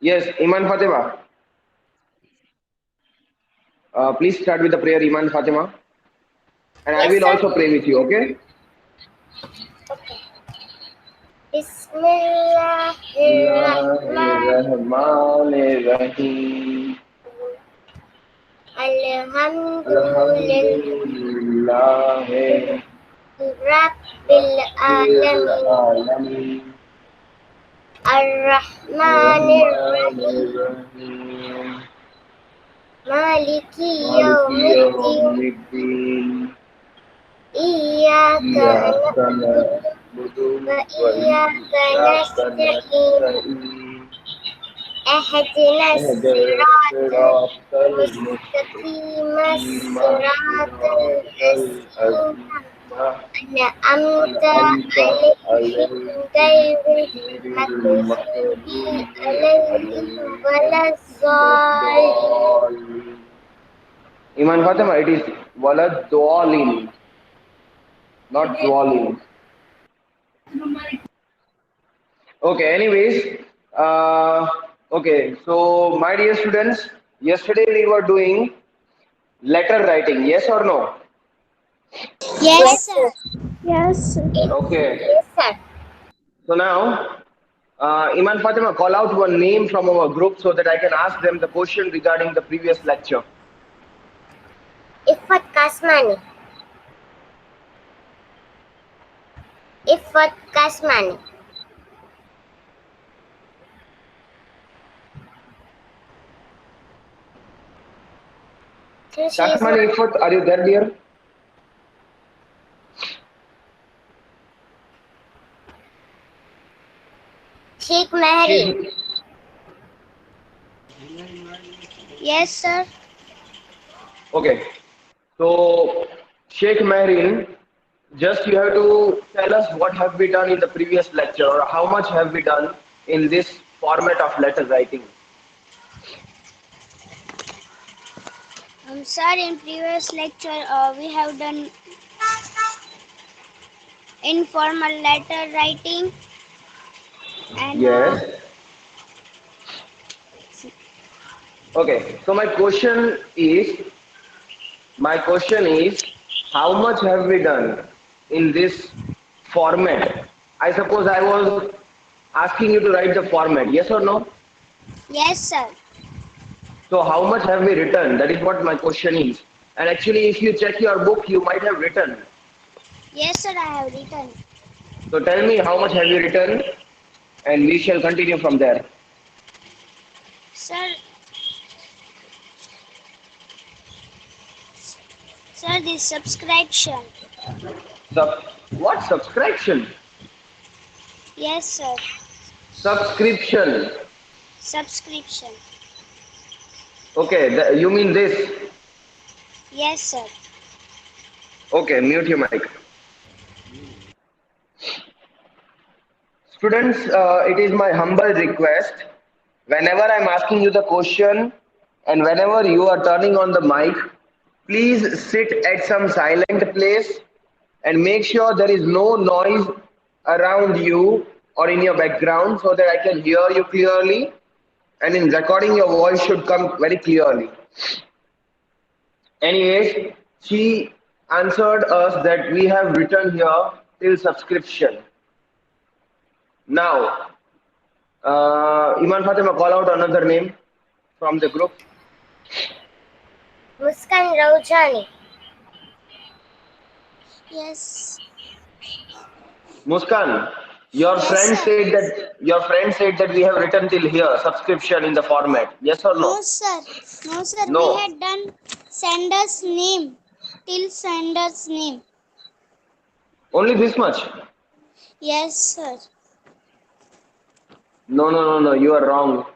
Yes, Iman Fatima. Please start with the prayer, Iman Fatima. And I Yes, will sir. also pray with you, okay? Okay. Bismillahirrahmanirrahim. Alhamdulillah Alhamdulillah Rabbil Rabbil Alamin Alamin. Ar-Rahmanir Rahim Rahmanirrahim. Maliki Maliki Yawmiddin Yawmiddin. Iyyaka Iyyaka na'budu na'budu wa wa iyyaka iyyaka nasta'in nasta'in. Ihdinas اهدنا siratal الصراط mustaqim المستقيم siratal صراط ladzina الذين an'amta أنعمت alaihim عليهم ghairil غير maghdubi المغضوب alaihim عليهم ولا waladdallin. الضالين. Iman Fatima, it is walad dwalin, not dwalin. Okay, anyways, okay, so my dear students, yesterday we were doing letter writing, yes or no? Yes, Yes, sir. sir. Yes. Okay, Yes, sir. so now, Iman Fatima, call out one name from our group so that I can ask them the question regarding the previous lecture. Ifat Kasmani. Ifat Kasmani. So she is Kasmani not. Ifat, are you there, dear? Sheikh Mehreen. She's Yes, sir. okay. So, Sheikh Mehreen, just you have to tell us what have we done in the previous lecture or how much have we done in this format of letter writing. Sir, in previous lecture, we have done informal letter writing and Yes. Okay. So my question is, how much have we done in this format? I suppose I was asking you to write the format, yes or no? yes, sir. So how much have we written? That is what my question is. And actually, if you check your book, you might have written. Yes, sir, I have written. So tell me how much have you written, and we shall continue from there. Sir, sir, this subscription. Sub what subscription? Yes, sir. Subscription. Subscription. Okay, you mean this? Yes, sir. Okay, mute your mic. Students, it is my humble request. Whenever I'm asking you the question and whenever you are turning on the mic, please sit at some silent place and make sure there is no noise around you or in your background so that I can hear you clearly. And in recording, your voice should come very clearly. Anyways, she answered us that we have written here till subscription. Now, Iman Fatima, call out another name from the group. Muskan Raujani. Yes. Muskan, Yes, sir. your friend said that we have written till here subscription in the format. Yes or No, no? sir. No, sir. We No. had done sender's name till sender's name. Only this much. Yes, sir. No, no, no, no. You are wrong.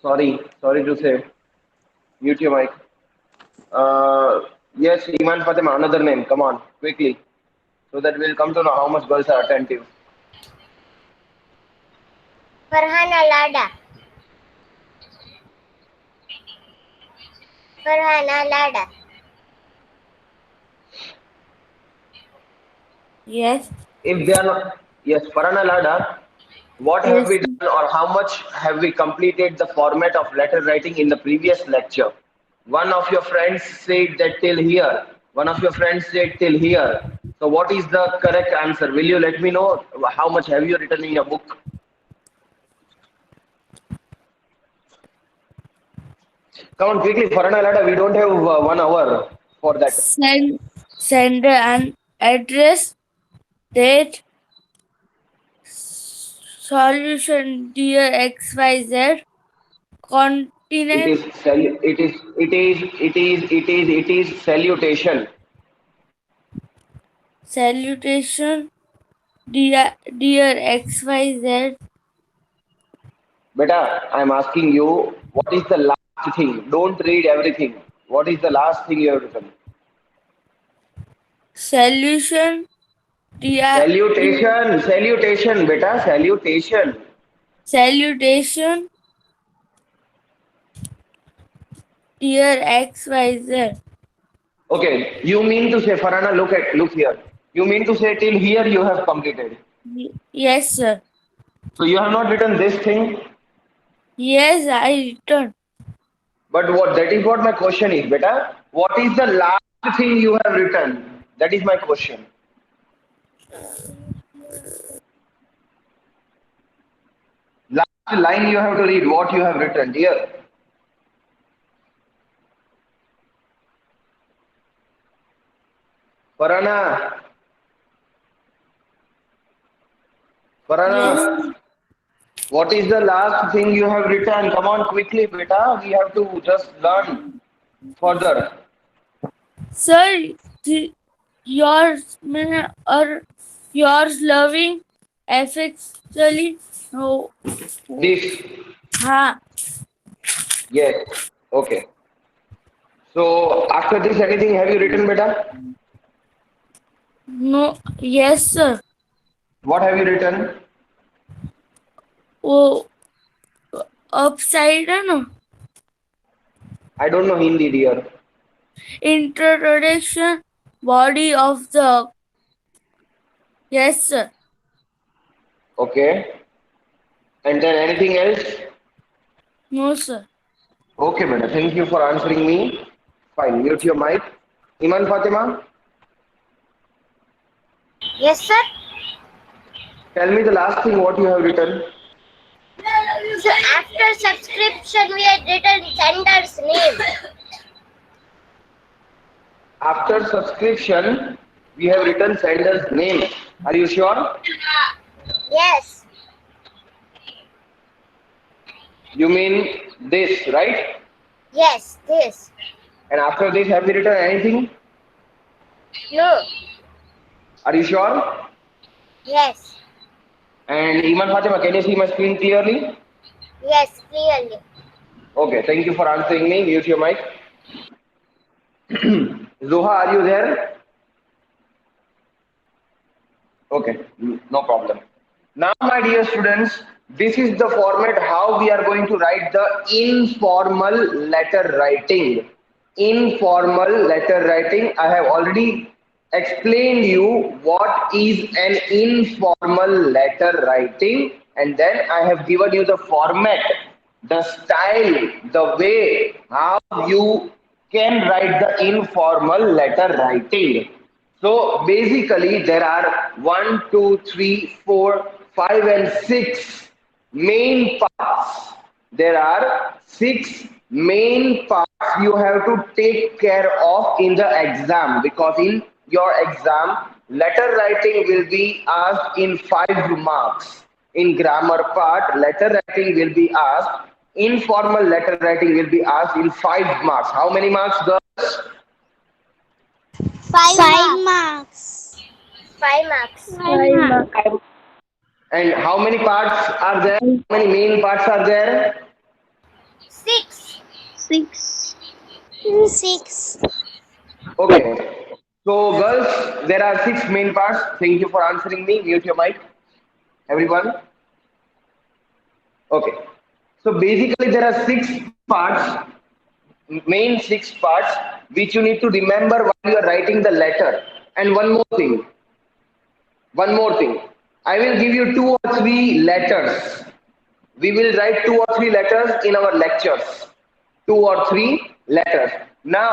Sorry, sorry to say. Mute your mic. Yes, Iman Fatima, another name. Come on, quickly, so that we'll come to know how much girls are attentive. Farhana Lada. Farhana Lada. Yes. If they are not, yes, Farana Lada. What have Yes. we done, or how much have we completed the format of letter writing in the previous lecture? One of your friends said that till here. One of your friends said till here. So what is the correct answer? Will you let me know how much have you written in your book? Come on, quickly, Farana Lada. We don't have 1 hour for that. Send an address, date, solution, dear XYZ, It continent, is salutation. salutation, dear XYZ. Beta, I'm asking you, what is the last thing? Don't read everything. What is the last thing you have written? Solution, dear, Salutation, beta, salutation. salutation, dear XYZ. Okay, you mean to say, Farana, look here. You mean to say till here you have completed. Yes, sir. So you have not written this thing, Yes, I returned. but what that is what my question is, beta. What is the last thing you have written? That is my question. Last line you have to read what you have written, dear. Farana, Yes, Farana, what is the last thing you have written? Come on, quickly, beta. We have to just learn further. sir. Yours or yours loving affectionately. No. This, Ha. yes, okay. So after this, anything have you written, beta? No. Yes, sir. What have you written? Oh, upside down. I don't know Hindi, dear. Introduction. Body of the. Yes, sir. Okay. And then anything else? No, sir. Okay, beta. Thank you for answering me. Fine. Mute your mic. Iman Fatima, Yes, sir. tell me the last thing what you have written. So after subscription, we had written sender's name. After subscription, we have written sender's name. Are you sure? Yes. You mean this, right? Yes, this. And after this, have you written anything? No. Are you sure? Yes. And Iman Fatima, can you see my screen clearly? Yes, clearly. Okay, thank you for answering me. Mute your mic. Zoha, are you there? Okay, no problem. Now, my dear students, this is the format how we are going to write the informal letter writing. Informal letter writing. I have already explained you what is an informal letter writing, and then I have given you the format, the style, the way how you can write the informal letter writing. So basically, there are one, two, three, four, five, and six main parts. There are six main parts you have to take care of in the exam, because in your exam, letter writing will be asked in 5 marks. In grammar part, letter writing will be asked. Informal letter writing will be asked in 5 marks. How many marks, girls? 5 marks. 5 marks. 5 marks. And how many parts are there? How many main parts are there? 6. 6. 6. Okay. So, girls, there are six main parts. Thank you for answering me. Mute your mic, everyone. Okay. So, basically, there are six parts, main six parts, which you need to remember while you are writing the letter. And one more thing. One more thing. I will give you 2 or 3 letters. We will write 2 or 3 letters in our lectures. 2 or 3 letters. Now,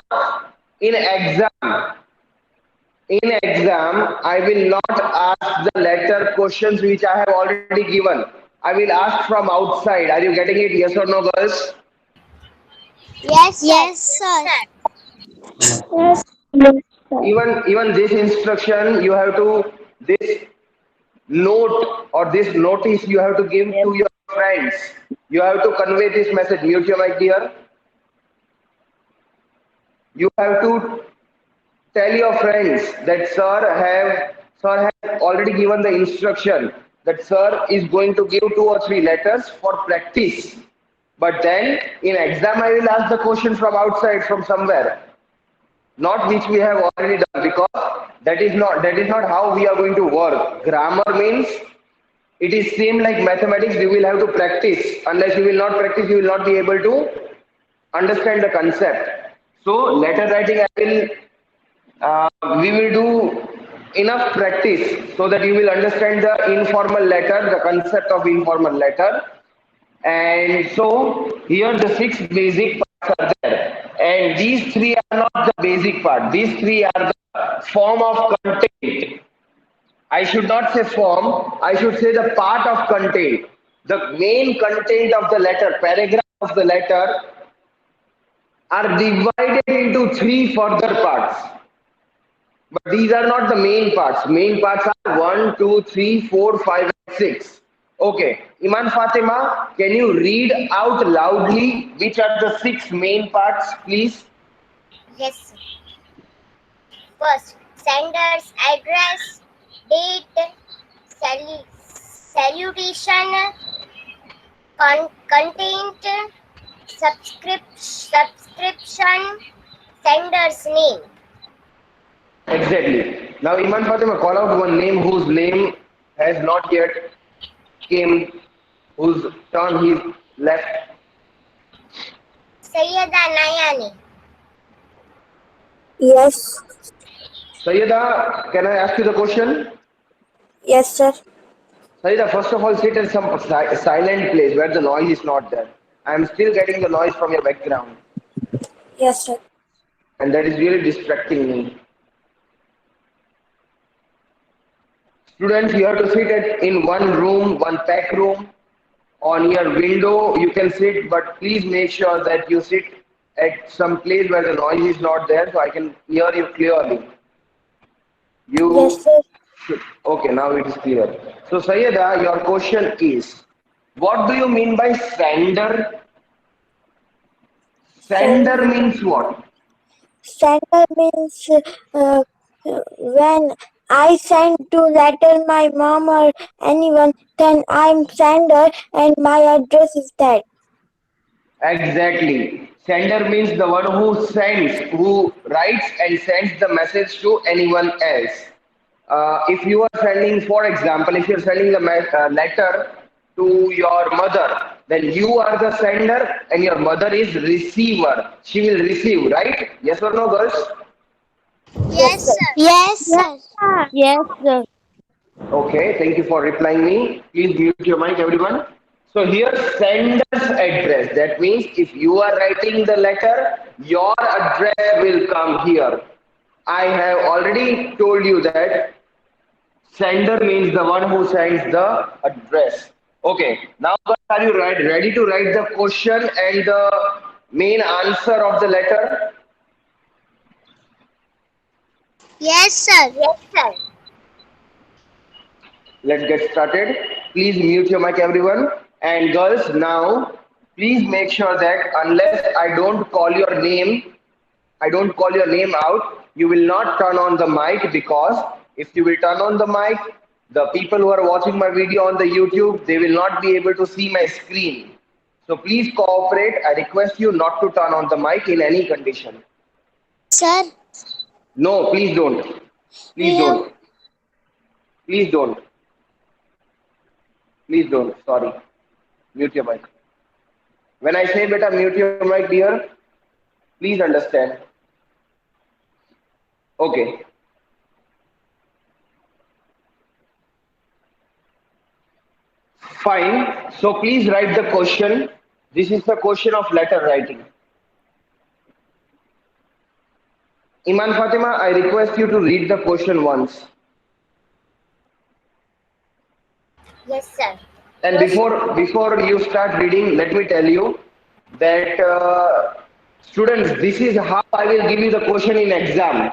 in exam, I will not ask the letter questions which I have already given. I will ask from outside. Are you getting it? Yes or no, girls? Yes, sir. Yes, sir. Yes. Even this instruction, you have to this note or this notice you have to give to your friends. You have to convey this message. Mute your mic, dear. You have to tell your friends that sir has already given the instruction that sir is going to give 2 or 3 letters for practice. But then in exam I will ask the question from outside from somewhere, not which we have already done, because that is not how we are going to work. Grammar means it is same like mathematics. You will have to practice. Unless you will not practice, you will not be able to understand the concept. So letter writing, we will do enough practice so that you will understand the informal letter, the concept of informal letter. And so here the 6 basic parts are there. And these 3 are not the basic part. These 3 are the form of content. I should not say form, I should say the part of content. The main content of the letter, paragraph of the letter, are divided into 3 further parts. But these are not the main parts. Main parts are 1, 2, 3, 4, 5, and 6. Okay. Iman Fatima, can you read out loudly which are the 6 main parts, please? Yes, sir. First, sender's address, date, salutation, content, subscription, sender's name. Exactly. Now, Iman Fatima, call out one name whose name has not yet came, whose turn he left. Sayyada Nayani. Yes. Sayyida, can I ask you the question? Yes, sir. Sayyida, first of all, sit in some silent place where the noise is not there. I am still getting the noise from your background, Yes, sir. and that is really distracting me. Students, you have to sit in one room, one pack room. On your window, you can sit, but please make sure that you sit at some place where the noise is not there so I can hear you clearly. Yes, You sir. should. Okay, now it is clear. So, Sayyida, your question is, what do you mean by sender? Send, Sender means what? sender means when I send to letter my mom or anyone, then I'm sender and my address is that. Exactly. Sender means the one who sends, who writes and sends the message to anyone else. If you are sending, for example, if you're sending the letter to your mother, then you are the sender and your mother is receiver. She will receive, right? Yes or no, girls? Yes, Yes, sir. sir. Yes, Yes, sir. sir. Yes, sir. Okay, thank you for replying me. Please mute your mic, everyone. So here, sender's address. That means if you are writing the letter, your address will come here. I have already told you that sender means the one who sends the address. Okay, now guys, are you ready to write the question and the main answer of the letter? Yes, sir. Yes, sir. Let's get started. Please mute your mic, everyone. And girls, now please make sure that unless I don't call your name out, you will not turn on the mic, because if you will turn on the mic, the people who are watching my video on the YouTube, they will not be able to see my screen. So please cooperate. I request you not to turn on the mic in any condition. Sir, No, please don't. Please we have don't. Please don't. Please don't. Sorry. Mute your mic. When I say beta, mute your mic, dear, please understand. Okay. Fine. So please write the question. This is the question of letter writing. Iman Fatima, I request you to read the question once. Yes, sir. And Question. before you start reading, let me tell you that students, this is how I will give you the question in exam.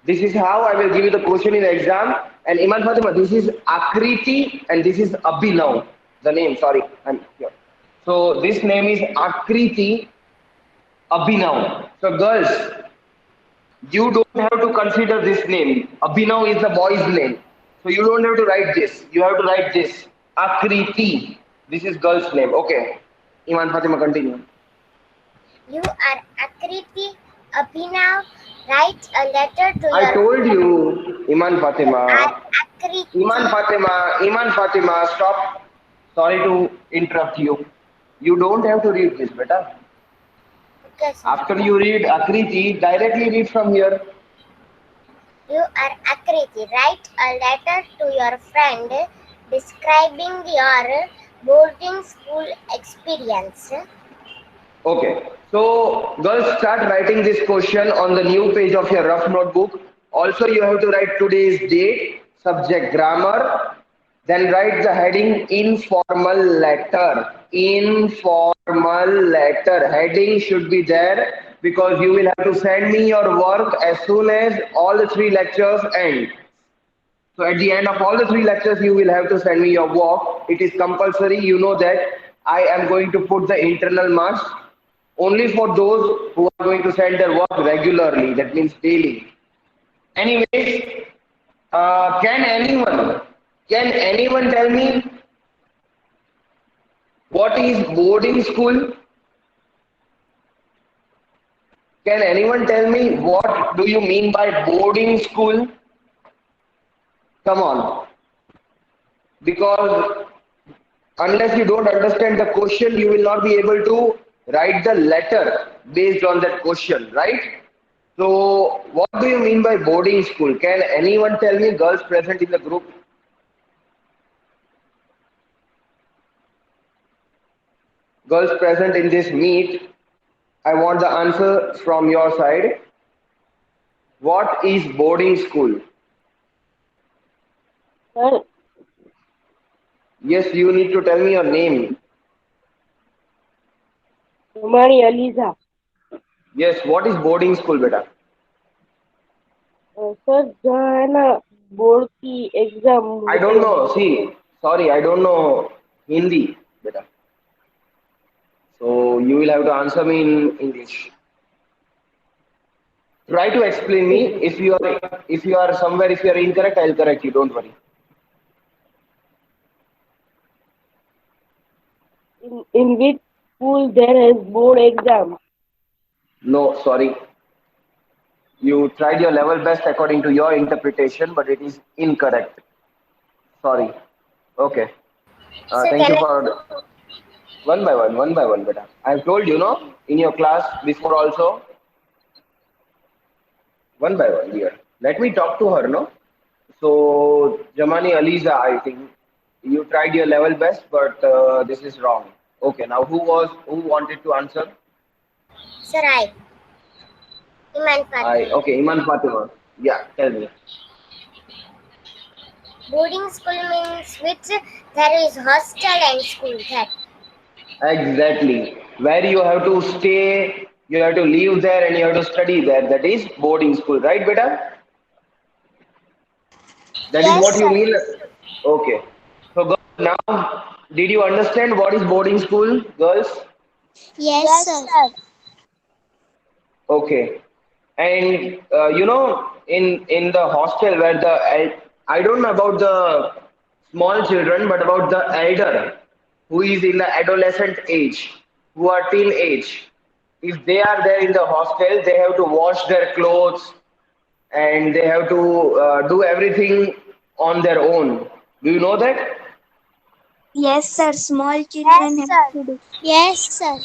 This is how I will give you the question in exam. And Iman Fatima, this is Akriti and this is Abhinav. The name, sorry, I'm here. So this name is Akriti Abhinav. So girls, you don't have to consider this name. Abhinav is the boy's name. So you don't have to write this. You have to write this. Akriti. This is girl's name. Okay. Iman Fatima, continue. You are Akriti Abhinav. Write a letter to I your told you, Iman Fatima. are Akriti. Iman Fatima, stop. Sorry to interrupt you. You don't have to read this, beta. Okay, sir. After you read Akriti, directly read from here. You are Akriti. Write a letter to your friend describing your boarding school experience. Okay. So, girls, start writing this question on the new page of your rough notebook. Also, you have to write today's date, subject grammar, then write the heading informal letter. Informal letter. Heading should be there because you will have to send me your work as soon as all the 3 lectures end. So at the end of all the 3 lectures, you will have to send me your work. It is compulsory. You know that I am going to put the internal marks only for those who are going to send their work regularly. That means daily. Anyways, can anyone tell me what is boarding school? Can anyone tell me what do you mean by boarding school? Come on, because unless you don't understand the question, you will not be able to write the letter based on that question, right? So, what do you mean by boarding school? Can anyone tell me, girls present in the group? Girls present in this meet, I want the answer from your side. What is boarding school? Sir, Yes, you need to tell me your name. Kumari Aliza. Yes, what is boarding school, beta? Sir जहाँ है ना board की exam I don't know. See, sorry, I don't know Hindi, beta. So you will have to answer me in English. Try to explain me. If you are somewhere, if you are incorrect, I'll correct you. Don't worry. in which school there is board exam. No, sorry. You tried your level best according to your interpretation, but it is incorrect. Sorry. Okay. So Thank can you I, for one by one, beta. I've told you, no, in your class before also, one by one, dear. Let me talk to her, no? So, Jamani Aliza, I think you tried your level best, but this is wrong. Okay, now who wanted to answer? sir, I Iman Fatima. Okay, Iman Fatima. Yeah, tell me. Boarding school means which there is hostel and school there. Exactly. Where you have to stay, you have to live there, and you have to study there. That is boarding school, right, beta? That is Yes, what you sir. mean. Okay. So, girls, now, did you understand what is boarding school, girls? Yes, sir. Okay. And in the hostel where I don't know about the small children, but about the elder who is in the adolescent age, who are teen age. If they are there in the hostel, they have to wash their clothes and they have to do everything on their own. Do you know that? Yes, sir. Small children have to do. Yes, sir.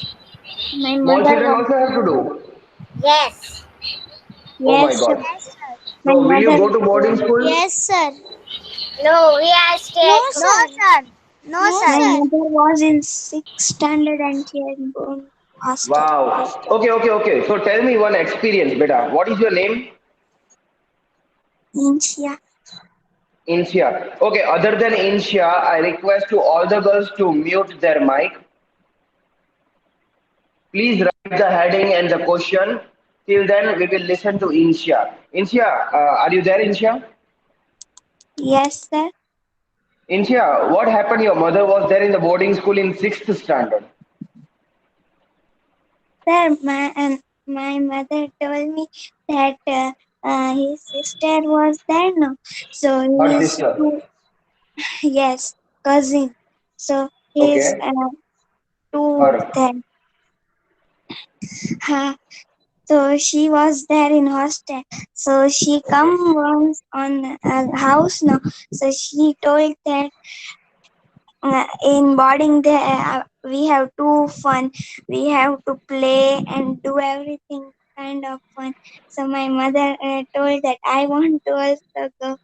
My Small mother children also have also. to do. Yes. Oh my Yes, sir. God. Yes, sir. My So will you mother. go to boarding school? Yes, sir. No, we are staying. No, sir. No, My sir. mother was in 6th standard and she had gone hostel. Wow. Okay. So tell me one experience, beta. What is your name? India. Insia. Okay, other than Insia, I request to all the girls to mute their mic. Please write the heading and the question. Till then, we will listen to Insia. Insia, are you there, Insia? Yes, sir. Insia, what happened? Your mother was there in the boarding school in 6th standard. Sir, my mother told me that his sister was there now. So Her his sister. two, yes, cousin. So his Okay. two Her. there. Uh, so she was there in hostel. So she Okay. come once on a house now. So she told that in boarding there we have too fun. We have to play and do everything kind of fun. So my mother told that I want to also go.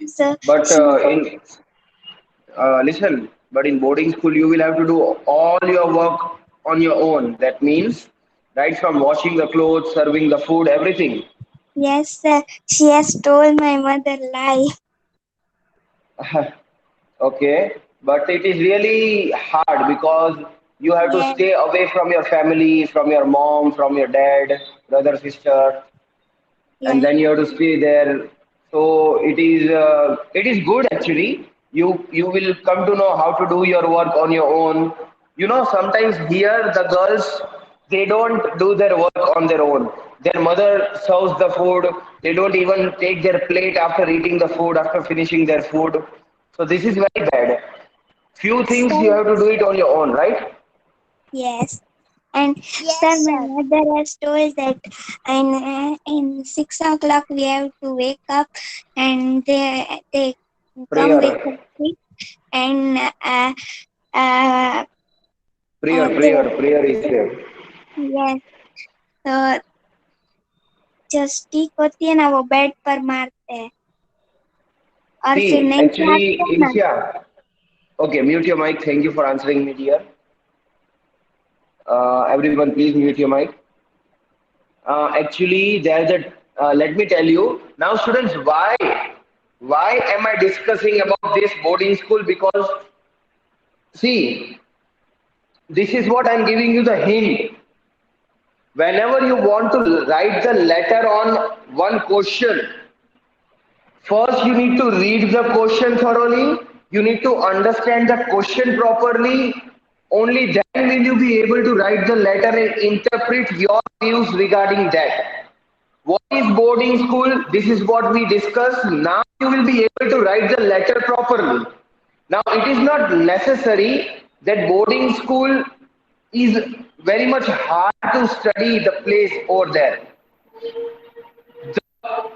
So But she told, in listen, but in boarding school, you will have to do all your work on your own. That means, right from washing the clothes, serving the food, everything. yes sir. She has told my mother lie. Okay, but it is really hard because you have to Yes, stay away from your family, from your mom, from your dad, brother, sister, and yes, then you have to stay there. So it is good actually. You will come to know how to do your work on your own. You know, sometimes here the girls, they don't do their work on their own. Their mother serves the food. They don't even take their plate after eating the food, after finishing their food. So this is very bad. Few things you sir. have to do it on your own, right? Yes. And Yes, sir, my sir. mother has told that in 6 o'clock we have to wake up, and they come with Prayer, a stick and uh, they prayer is there. yes, तो जो stick होती है ना वो bed पर मारते हैं और फिर See, नहीं actually, मारते हैं ना. Insha, okay, mute your mic. Thank you for answering me, dear. Everyone, please mute your mic. Actually, there's a. Let me tell you now, students. Why am I discussing about this boarding school? Because see, this is what I'm giving you the hint. Whenever you want to write the letter on one question, first, you need to read the question thoroughly. You need to understand the question properly. Only then will you be able to write the letter and interpret your views regarding that. What is boarding school? This is what we discussed. Now you will be able to write the letter properly. Now it is not necessary that boarding school is very much hard to study the place over there.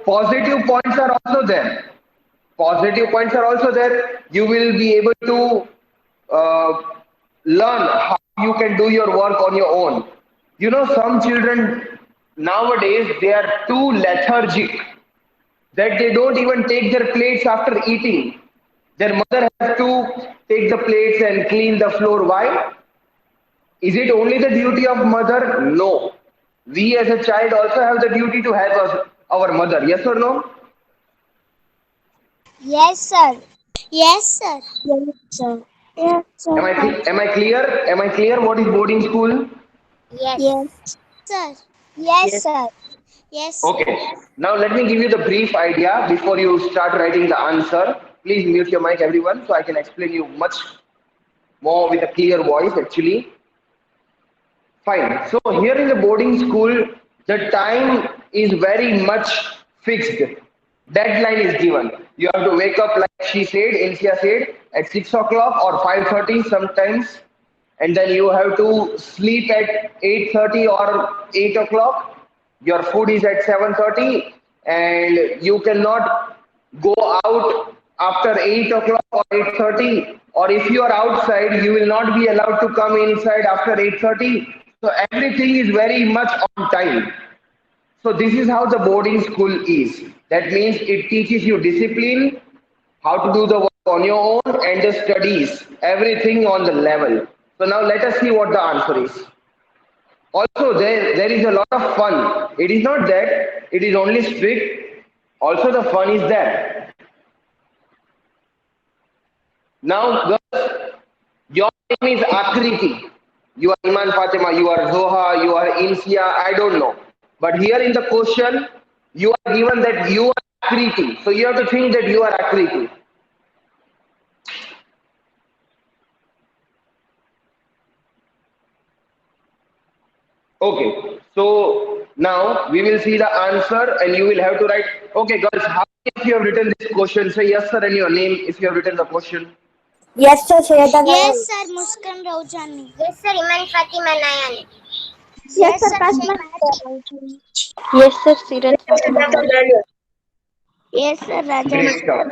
Positive points are also there. Positive points are also there. You will be able to uh, learn how you can do your work on your own. You know, some children nowadays, they are too lethargic that they don't even take their plates after eating. Their mother has to take the plates and clean the floor. Why? Is it only the duty of mother? No. We as a child also have the duty to help us, our mother. Yes or no? Yes, sir. Yes, sir. Yes, sir. Yes, Am sir. I am I clear? Am I clear? What is boarding school? Yes. Yes, Sir. Yes, yes, sir. Yes, sir. Okay. Now let me give you the brief idea before you start writing the answer. Please mute your mic, everyone, so I can explain you much more with a clear voice. Actually, fine. So here in the boarding school, the time is very much fixed. Deadline is given. You have to wake up, like she said, Insia said, at 6 o'clock or 5:30 sometimes, and then you have to sleep at 8:30 or 8 o'clock. Your food is at 7:30, and you cannot go out after 8 o'clock or 8:30. Or if you are outside, you will not be allowed to come inside after 8:30. So everything is very much on time. So this is how the boarding school is. That means it teaches you discipline, how to do the work on your own and the studies, everything on the level. So now let us see what the answer is. Also, there is a lot of fun. It is not that it is only strict. Also, the fun is there. Now, girls, your name is Akriti. You are Iman Fatima, you are Zoha, you are Insia, I don't know. But here in the question, you are given that you are Akriti. So you have to think that you are Akriti. Okay, so now we will see the answer and you will have to write, okay girls, how if you have written this question, say yes sir and your name if you have written the question. Yes, sir, Shweta Yes, Nayan. sir, Muskan Raujani. Yes, sir, Iman Fatima Nayan. Yes, Yes, sir, sir, Kasman. Sheikh. Yes, sir, Siran Fatima. Yes, sir, Rajan. Great stuff.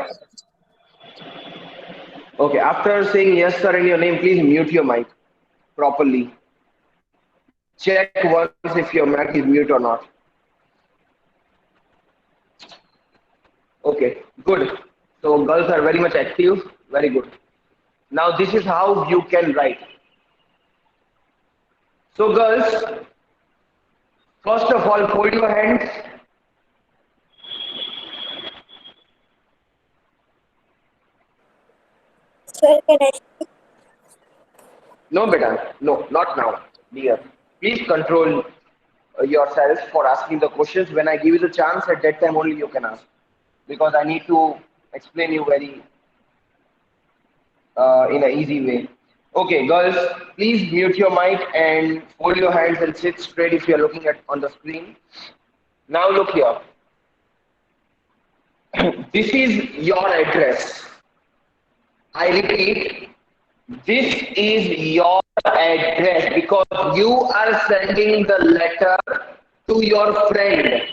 Okay, after saying yes sir and your name, please mute your mic properly. Check once if your mic is mute or not. Okay, good. So girls are very much active. Very good. Now this is how you can write. So girls, first of all, fold your hands. Sir, can I? No, beta. No, not now, dear. Please control yourself for asking the questions. When I give you the chance, at that time only you can ask. Because I need to explain you very in an easy way. Okay, girls, please mute your mic and fold your hands and sit straight if you are looking at on the screen. Now look here. This is your address. I repeat, this is your address because you are sending the letter to your friend.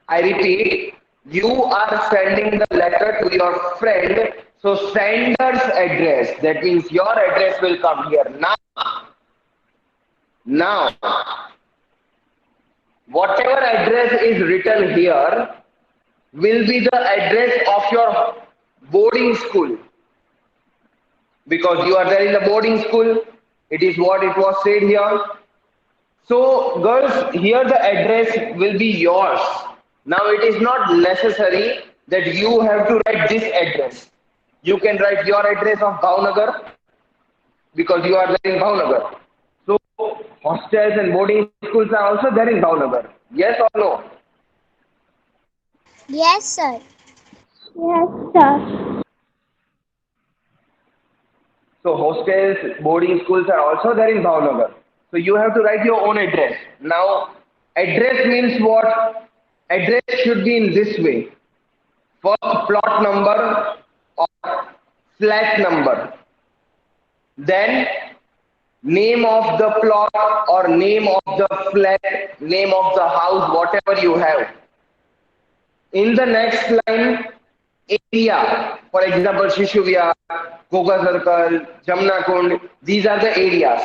I repeat, you are sending the letter to your friend. So sender's address, that means your address will come here. Now, whatever address is written here will be the address of your boarding school because you are there in the boarding school. It is what it was said here. So, girls, here the address will be yours. Now, it is not necessary that you have to write this address. You can write your address of Bhavnagar because you are there in Bhavnagar. So, hostels and boarding schools are also there in Bhavnagar. Yes or no? Yes, sir. Yes, sir. So, hostels, boarding schools are also there in Bhavnagar. So, you have to write your own address. Now, address means what? Address should be in this way. First plot number or flat number, then name of the plot or name of the flat, name of the house, whatever you have. In the next line, area, for example, Shishuvia, Goga Circle, Jamna Kund, these are the areas.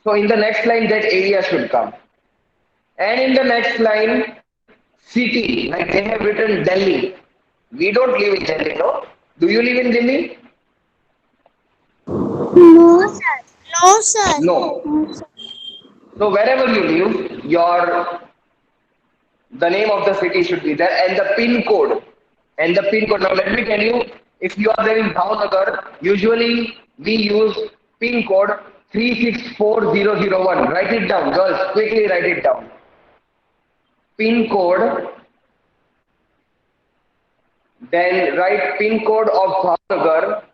So in the next line, that area should come. And in the next line, city, like they have written Delhi. We don't live in Delhi, no? Do you live in Delhi? No, No. sir. No, sir. No. No, sir. So wherever you live, your the name of the city should be there and the pin code. And the pin code. Now let me tell you, if you are there in Bhavnagar, usually we use pin code 364001. Write it down, girls. Quickly write it down. Pin code. Then write pin code of Bhavnagar.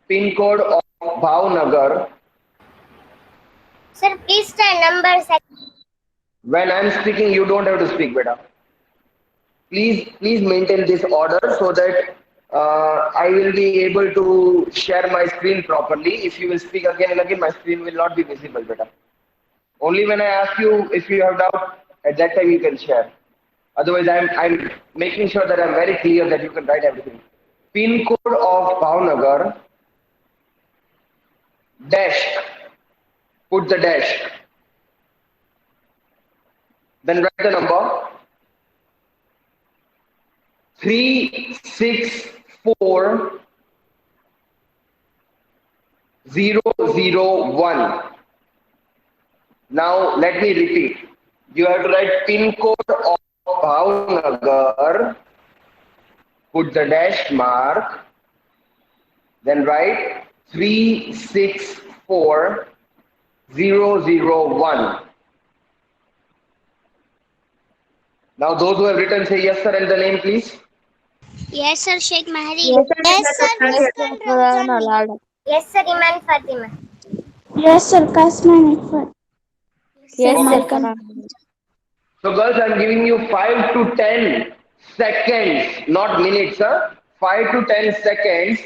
Pin code of Bhavnagar. Sir, please tell numbers. When I'm speaking, you don't have to speak, beta. Please maintain this order so that I will be able to share my screen properly. If you will speak again and again, my screen will not be visible, beta. Only when I ask you if you have doubt, at that time you can share. Otherwise, I'm making sure that I'm very clear that you can write everything. Pin code of Bhavnagar, dash, put the dash. Then write the number 364 001. Now let me repeat. You have to write pin code of Bhavnagar, put the dash mark, then write 364 001. Now those who have written say yes sir and the name please. Yes, sir, Sheikh Mahdi. Yes, Yes, sir, Muskan Ramzan. Yes, sir, Iman Fatima. Yes, sir. Kasman Ikfar. Yes, sir. Michael. So girls, I'm giving you 5 to 10 seconds, not minutes, sir. 5 to 10 seconds.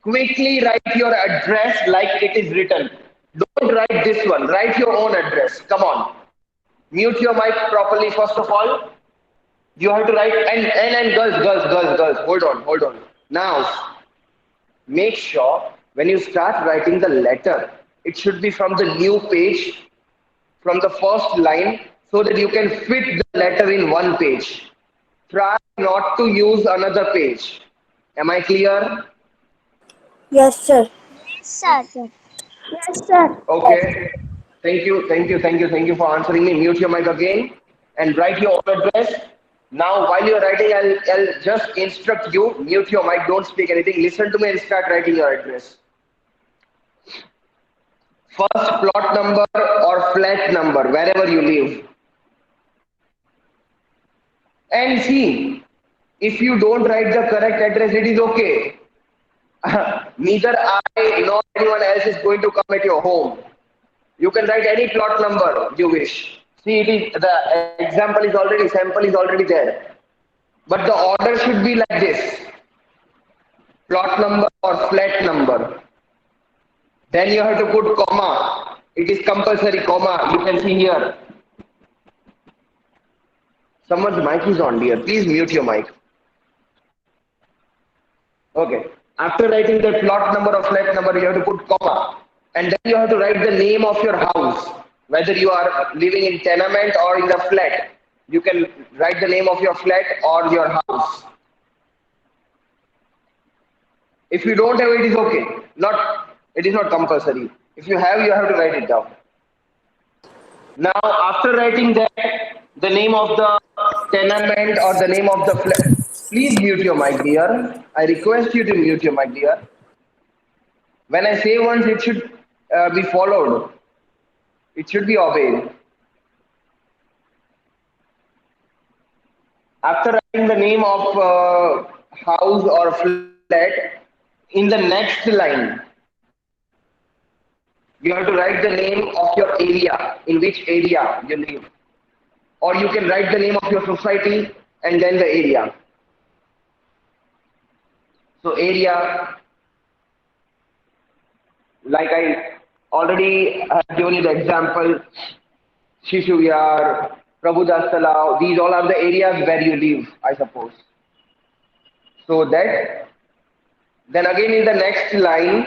Quickly write your address like it is written. Don't write this one. Write your own address. Come on. Mute your mic properly first of all. You have to write and girls. Hold on. Now, make sure when you start writing the letter, it should be from the new page, from the first line, so that you can fit the letter in one page. Try not to use another page. Am I clear? yes, sir. Yes, sir. Yes, sir. Okay. Thank you for answering me. Mute your mic again and write your own address. Now, while you're writing, I'll just instruct you. Mute your mic. Don't speak anything. Listen to me and start writing your address. First plot number or flat number, wherever you live. And see, if you don't write the correct address, it is okay. Neither I nor anyone else is going to come at your home. You can write any plot number you wish. See, it is the sample is already there. But the order should be like this: plot number or flat number. Then you have to put comma. It is compulsory comma. You can see here. Someone's mic is on, dear. Please mute your mic. Okay. After writing the plot number or flat number, you have to put comma. And then you have to write the name of your house. Whether you are living in tenement or in the flat. You can write the name of your flat or your house. If you don't have it, is okay. It is not compulsory. If you have to write it down. Now, after writing that, the name of the tenement or the name of the flat, please mute your mic, dear. I request you to mute your mic, dear. When I say once, it should be followed. It should be obeyed. After writing the name of house or flat, in the next line, you have to write the name of your area, in which area you live. Or you can write the name of your society and then the area. So area, like I already have given you the example, Shishu Vihar, Prabhudas Talao, these all are the areas where you live, I suppose. So that, then again in the next line,